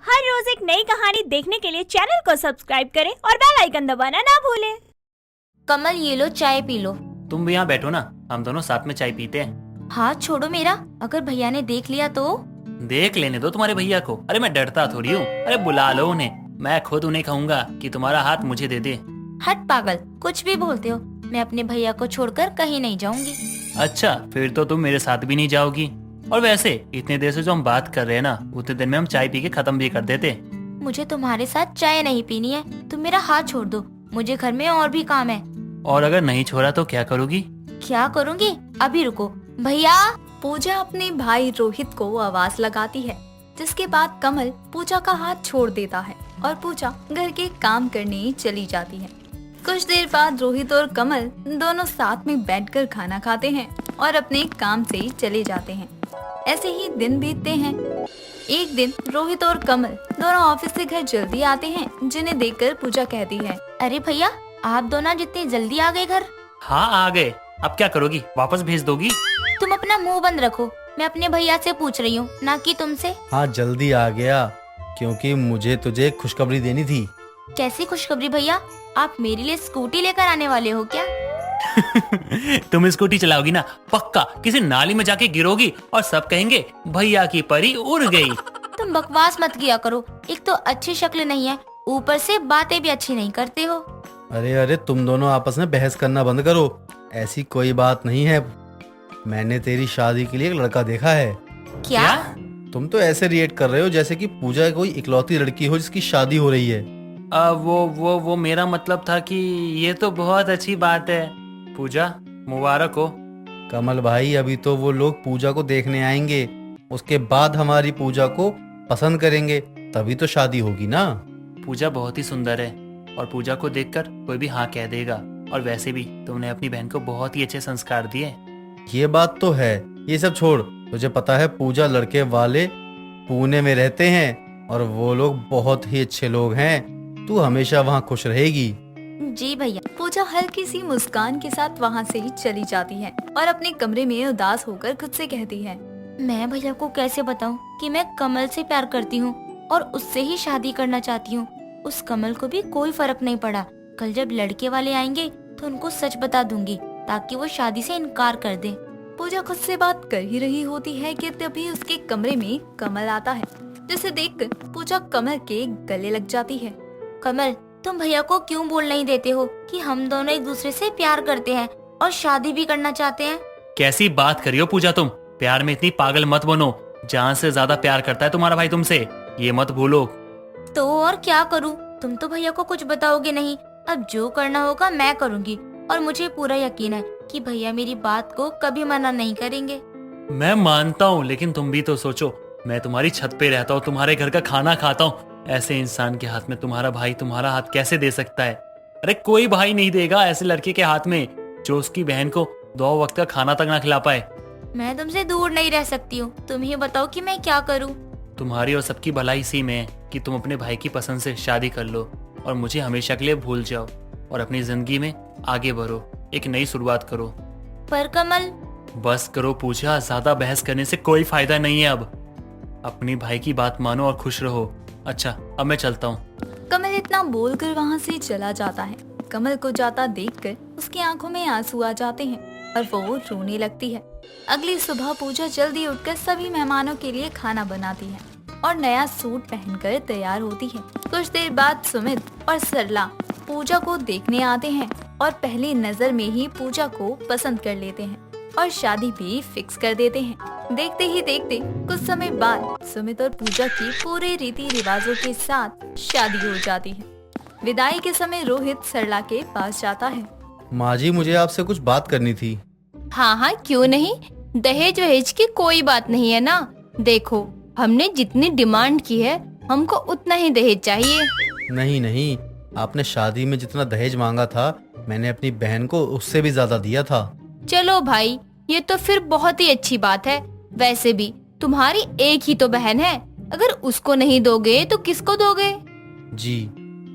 हर रोज एक नई कहानी देखने के लिए चैनल को सब्सक्राइब करें और बेल आइकन दबाना ना भूलें। कमल ये लो चाय पी लो। तुम भी यहाँ बैठो ना, हम दोनों साथ में चाय पीते हैं। हाथ छोड़ो मेरा, अगर भैया ने देख लिया तो। देख लेने दो तुम्हारे भैया को। अरे मैं डरता थोड़ी हूँ। अरे बुला लो उन्हें, मैं खुद उन्हें कहूँगा कि तुम्हारा हाथ मुझे दे दे। हट पागल, कुछ भी बोलते हो। मैं अपने भैया को छोड़कर कहीं नहीं जाऊंगी। अच्छा, फिर तो तुम मेरे साथ भी नहीं जाओगी। और वैसे इतने देर से जो हम बात कर रहे हैं ना, उतने देर में हम चाय पी के खत्म भी कर देते। मुझे तुम्हारे साथ चाय नहीं पीनी है, तुम मेरा हाथ छोड़ दो। मुझे घर में और भी काम है। और अगर नहीं छोड़ा तो क्या करोगी? क्या करूँगी? अभी रुको भैया। पूजा अपने भाई रोहित को आवाज लगाती है, जिसके बाद कमल पूजा का हाथ छोड़ देता है और पूजा घर के काम करने चली जाती है। कुछ देर बाद रोहित और कमल दोनों साथ में बैठकर खाना खाते हैं और अपने काम से चले जाते हैं। ऐसे ही दिन बीतते हैं। एक दिन रोहित और कमल दोनों ऑफिस से घर जल्दी आते हैं, जिन्हें देखकर पूजा कहती है, अरे भैया, आप दोनों जितने जल्दी आ गए घर। हाँ आ गए। अब क्या करोगी? वापस भेज दोगी? तुम अपना मुंह बंद रखो, मैं अपने भैया से पूछ रही हूँ, ना कि तुमसे। हाँ जल्दी आ गया, क्योंकि मुझे तुझे खुशखबरी देनी थी। कैसी खुशखबरी भैया? आप मेरे लिए स्कूटी लेकर आने वाले हो क्या? तुम स्कूटी चलाओगी ना, पक्का किसी नाली में जाके गिरोगी और सब कहेंगे भैया की परी उड़ गई। तुम बकवास मत किया करो। एक तो अच्छी शक्ल नहीं है, ऊपर से बातें भी अच्छी नहीं करते हो। अरे अरे तुम दोनों आपस में बहस करना बंद करो। ऐसी कोई बात नहीं है। मैंने तेरी शादी के लिए एक लड़का देखा है। क्या? तुम तो ऐसे रिएक्ट कर रहे हो जैसे कि पूजा कोई इकलौती लड़की हो जिसकी शादी हो रही है। वो मेरा मतलब था कि ये तो बहुत अच्छी बात है। पूजा, मुबारक हो। कमल भाई, अभी तो वो लोग पूजा को देखने आएंगे, उसके बाद हमारी पूजा को पसंद करेंगे, तभी तो शादी होगी ना। पूजा बहुत ही सुंदर है और पूजा को देखकर कोई भी हाँ कह देगा। और वैसे भी तुमने अपनी बहन को बहुत ही अच्छे संस्कार दिए। ये बात तो है। ये सब छोड़, तुझे पता है पूजा लड़के वाले पुणे में रहते हैं और वो लोग बहुत ही अच्छे लोग हैं। तू हमेशा वहाँ खुश रहेगी। जी भैया। पूजा हल्की सी मुस्कान के साथ वहाँ से चली जाती है और अपने कमरे में उदास होकर खुद से कहती है, मैं भैया को कैसे बताऊं कि मैं कमल से प्यार करती हूँ और उससे ही शादी करना चाहती हूँ। उस कमल को भी कोई फर्क नहीं पड़ा। कल जब लड़के वाले आएंगे तो उनको सच बता दूंगी, ताकि वो शादी से इनकार कर दे। पूजा खुद से बात कर ही रही होती है कि तभी उसके कमरे में कमल आता है, जिसे देखकर पूजा कमल के गले लग जाती है। कमल, तुम भैया को क्यों बोल नहीं देते हो कि हम दोनों एक दूसरे से प्यार करते हैं और शादी भी करना चाहते हैं? कैसी बात करी हो पूजा तुम? प्यार में इतनी पागल मत बनो। जान से ज्यादा प्यार करता है तुम्हारा भाई तुमसे, ये मत भूलो। तो और क्या करूं? तुम तो भैया को कुछ बताओगे नहीं। अब जो करना होगा मैं करूंगी और मुझे पूरा यकीन है कि भैया मेरी बात को कभी मना नहीं करेंगे। मैं मानता हूँ, लेकिन तुम भी तो सोचो, मैं तुम्हारी छत पे रहता हूँ, तुम्हारे घर का खाना खाता हूँ। ऐसे इंसान के हाथ में तुम्हारा भाई तुम्हारा हाथ कैसे दे सकता है? अरे कोई भाई नहीं देगा ऐसे लड़के के हाथ में जो उसकी बहन को 2 वक्त का खाना तक ना खिला पाए। मैं तुमसे दूर नहीं रह सकती हूँ, तुम ही बताओ कि मैं क्या करूँ। तुम्हारी और सबकी भलाई इसी में है कि तुम अपने भाई की पसंद से शादी कर लो और मुझे हमेशा के लिए भूल जाओ और अपनी जिंदगी में आगे बढ़ो, एक नई शुरुआत करो। पर कमल। बस करो पूजा, ज्यादा बहस करने से कोई फायदा नहीं है। अब अपनी भाई की बात मानो और खुश रहो। अच्छा, अब मैं चलता हूँ। कमल इतना बोलकर वहाँ से चला जाता है। कमल को जाता देखकर उसकी आंखों में आंसू आ जाते हैं और वो रोने लगती है। अगली सुबह पूजा जल्दी उठकर सभी मेहमानों के लिए खाना बनाती है और नया सूट पहनकर तैयार होती है। कुछ देर बाद सुमित और सरला पूजा को देखने आते हैं और पहली नजर में ही पूजा को पसंद कर लेते हैं और शादी भी फिक्स कर देते हैं। देखते ही देखते कुछ समय बाद सुमित और पूजा की पूरे रीति रिवाजों के साथ शादी हो जाती है। विदाई के समय रोहित सरला के पास जाता है। माँ जी, मुझे आपसे कुछ बात करनी थी। हाँ हाँ, क्यों नहीं। दहेज वहेज की कोई बात नहीं है ना। देखो, हमने जितनी डिमांड की है, हमको उतना ही दहेज चाहिए। नहीं नहीं, आपने शादी में जितना दहेज मांगा था, मैंने अपनी बहन को उससे भी ज्यादा दिया था। चलो भाई, ये तो फिर बहुत ही अच्छी बात है। वैसे भी तुम्हारी एक ही तो बहन है, अगर उसको नहीं दोगे तो किसको दोगे? जी,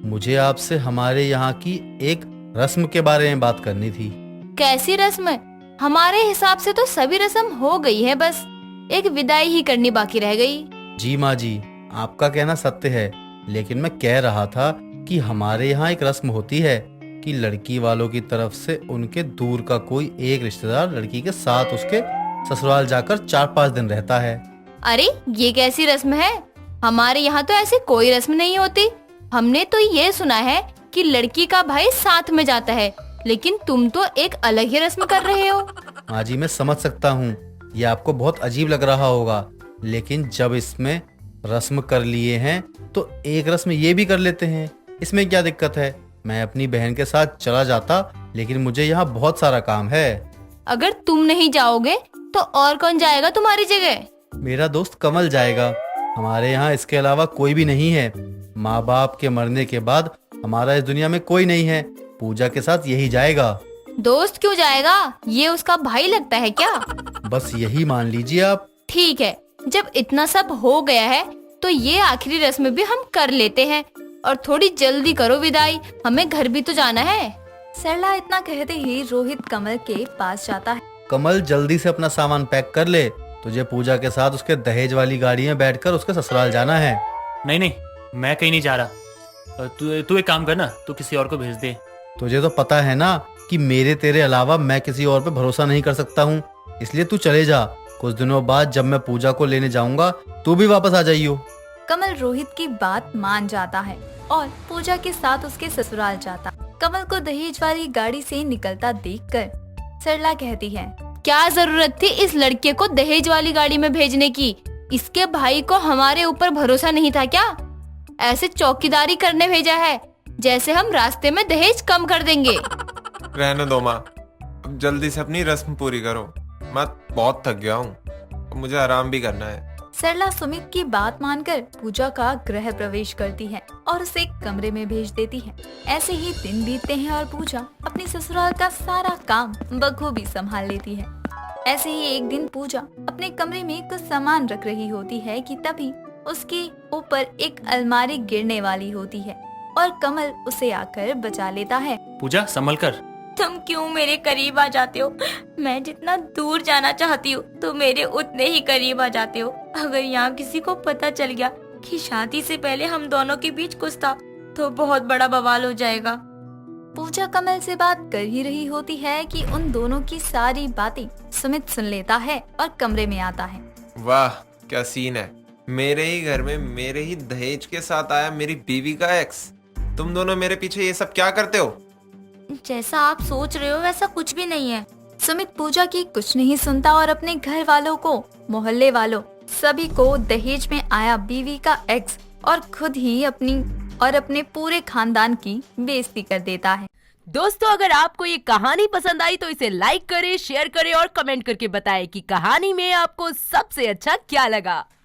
मुझे आपसे हमारे यहाँ की एक रस्म के बारे में बात करनी थी। कैसी रस्म? हमारे हिसाब से तो सभी रस्म हो गई है, बस एक विदाई ही करनी बाकी रह गई। जी माँ जी, आपका कहना सत्य है, लेकिन मैं कह रहा था कि हमारे यहाँ एक रस्म होती है कि लड़की वालों की तरफ से उनके दूर का कोई एक रिश्तेदार लड़की के साथ उसके ससुराल जाकर 4-5 दिन रहता है। अरे ये कैसी रस्म है? हमारे यहाँ तो ऐसी कोई रस्म नहीं होती। हमने तो ये सुना है कि लड़की का भाई साथ में जाता है, लेकिन तुम तो एक अलग ही रस्म कर रहे हो। हाँ जी, मैं समझ सकता हूँ, ये आपको बहुत अजीब लग रहा होगा, लेकिन जब इसमें रस्म कर लिए हैं तो एक रस्म ये भी कर लेते हैं। इसमें क्या दिक्कत है? मैं अपनी बहन के साथ चला जाता, लेकिन मुझे यहाँ बहुत सारा काम है। अगर तुम नहीं जाओगे तो और कौन जाएगा तुम्हारी जगह? मेरा दोस्त कमल जाएगा। हमारे यहाँ इसके अलावा कोई भी नहीं है। माँ बाप के मरने के बाद हमारा इस दुनिया में कोई नहीं है। पूजा के साथ यही जाएगा। दोस्त क्यों जाएगा? ये उसका भाई लगता है क्या? बस यही मान लीजिए आप। ठीक है, जब इतना सब हो गया है तो ये आखिरी रस्म भी हम कर लेते हैं। और थोड़ी जल्दी करो विदाई, हमें घर भी तो जाना है। सरला इतना कहते ही रोहित कमल के पास जाता है। कमल, जल्दी से अपना सामान पैक कर ले। तुझे पूजा के साथ उसके दहेज वाली गाड़ी में बैठकर उसके ससुराल जाना है। नहीं नहीं, मैं कहीं नहीं जा रहा। तू एक काम कर ना, तू किसी और को भेज दे। तुझे तो पता है ना कि मेरे तेरे अलावा मैं किसी और पे भरोसा नहीं कर सकता हूँ, इसलिए तू चले जा। कुछ दिनों बाद जब मैं पूजा को लेने जाऊंगा तू भी वापस आ जाइयो। कमल रोहित की बात मान जाता है और पूजा के साथ उसके ससुराल जाता। कमल को दहेज वाली गाड़ी से निकलता देखकर सरला कहती है, क्या जरूरत थी इस लड़के को दहेज वाली गाड़ी में भेजने की? इसके भाई को हमारे ऊपर भरोसा नहीं था क्या? ऐसे चौकीदारी करने भेजा है जैसे हम रास्ते में दहेज कम कर देंगे। रहने दो माँ, अब जल्दी से अपनी रस्म पूरी करो। मैं बहुत थक गया हूँ, मुझे आराम भी करना है। सरला सुमित की बात मानकर पूजा का गृह प्रवेश करती है और उसे कमरे में भेज देती है। ऐसे ही दिन बीतते हैं और पूजा अपनी ससुराल का सारा काम बखूबी संभाल लेती है। ऐसे ही एक दिन पूजा अपने कमरे में कुछ सामान रख रही होती है कि तभी उसके ऊपर एक अलमारी गिरने वाली होती है और कमल उसे आकर बचा लेता है। पूजा, संभल कर। तुम क्यों मेरे करीब आ जाते हो? मैं जितना दूर जाना चाहती हूँ तुम मेरे उतने ही करीब आ जाते हो। अगर यहाँ किसी को पता चल गया कि शादी से पहले हम दोनों के बीच कुछ था तो बहुत बड़ा बवाल हो जाएगा। पूजा कमल से बात कर ही रही होती है कि उन दोनों की सारी बातें सुमित सुन लेता है और कमरे में आता है। वाह क्या सीन है, मेरे ही घर में मेरे ही दहेज के साथ आया मेरी बीवी का एक्स। तुम दोनों मेरे पीछे ये सब क्या करते हो? जैसा आप सोच रहे हो वैसा कुछ भी नहीं है। सुमित पूजा की कुछ नहीं सुनता और अपने घर वालों को, मोहल्ले वालों सभी को दहेज में आया बीवी का एक्स और खुद ही अपने पूरे खानदान की बेइज्जती कर देता है। दोस्तों, अगर आपको ये कहानी पसंद आई तो इसे लाइक करें, शेयर करें और कमेंट करके बताएं कि कहानी में आपको सबसे अच्छा क्या लगा।